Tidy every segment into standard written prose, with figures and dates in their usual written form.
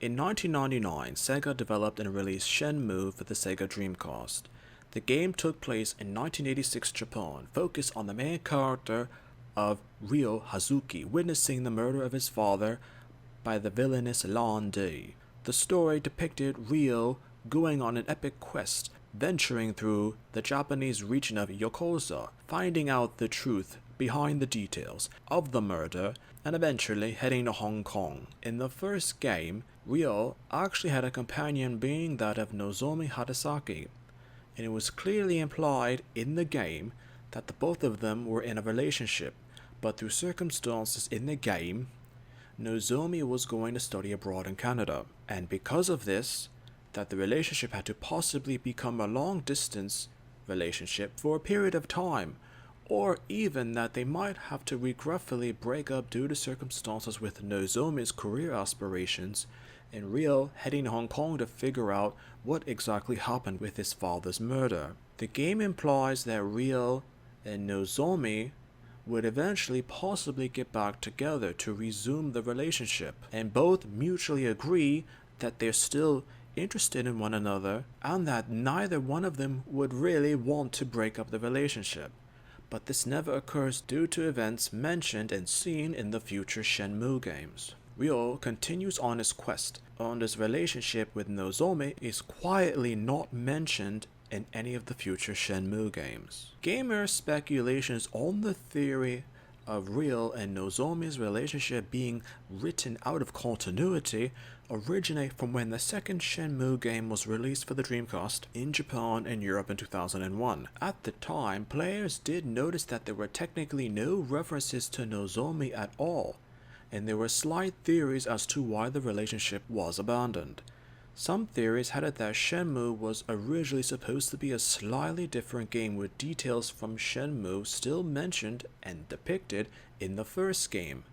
In 1999, Sega developed and released Shenmue for the Sega Dreamcast. The game took place in 1986 Japan, focused on the main character of Ryo Hazuki witnessing the murder of his father by the villainous Lan Di. The story depicted Ryo going on an epic quest, venturing through the Japanese region of Yokoza, finding out the truth behind the details of the murder, and eventually heading to Hong Kong. In the first game, Ryo actually had a companion being that of Nozomi Hadasaki, and it was clearly implied in the game that the both of them were in a relationship, but through circumstances in the game, Nozomi was going to study abroad in Canada, and because of this, that the relationship had to possibly become a long-distance relationship for a period of time, or even that they might have to regretfully break up due to circumstances with Nozomi's career aspirations, and Ryo heading to Hong Kong to figure out what exactly happened with his father's murder. The game implies that Ryo and Nozomi would eventually possibly get back together to resume the relationship, and both mutually agree that they're still interested in one another and that neither one of them would really want to break up the relationship. But this never occurs due to events mentioned and seen in the future Shenmue games. Ryo continues on his quest, and his relationship with Nozomi is quietly not mentioned in any of the future Shenmue games. Gamer speculations on the theory of Ryo and Nozomi's relationship being written out of continuity originate from when the second Shenmue game was released for the Dreamcast in Japan and Europe in 2001. At the time, players did notice that there were technically no references to Nozomi at all, and there were slight theories as to why the relationship was abandoned. Some theories had it that Shenmue was originally supposed to be a slightly different game with details from Shenmue still mentioned and depicted in the first game.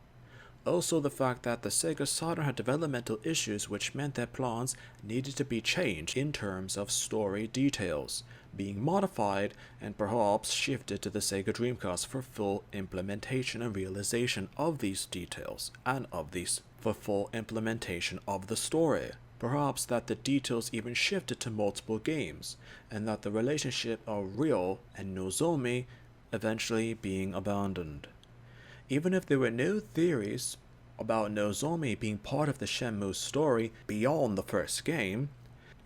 Also the fact that the Sega Saturn had developmental issues which meant that plans needed to be changed in terms of story details, being modified and perhaps shifted to the Sega Dreamcast for full implementation and realization of these details, and for full implementation of the story. Perhaps that the details even shifted to multiple games, and that the relationship of Ryo and Nozomi eventually being abandoned. Even if there were no theories about Nozomi being part of the Shenmue story beyond the first game,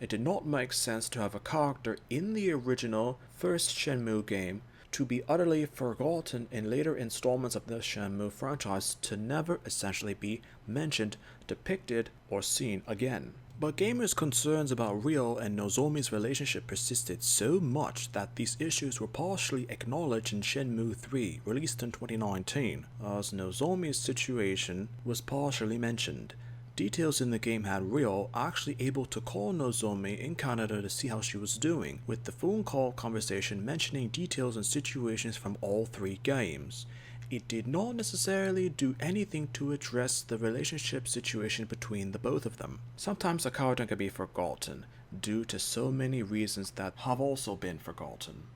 it did not make sense to have a character in the original first Shenmue game to be utterly forgotten in later installments of the Shenmue franchise to never essentially be mentioned, depicted, or seen again. But gamers' concerns about Ryo and Nozomi's relationship persisted so much that these issues were partially acknowledged in Shenmue 3, released in 2019, as Nozomi's situation was partially mentioned. Details in the game had Ryo actually able to call Nozomi in Canada to see how she was doing, with the phone call conversation mentioning details and situations from all three games. It did not necessarily do anything to address the relationship situation between the both of them. Sometimes a character can be forgotten due to so many reasons that have also been forgotten.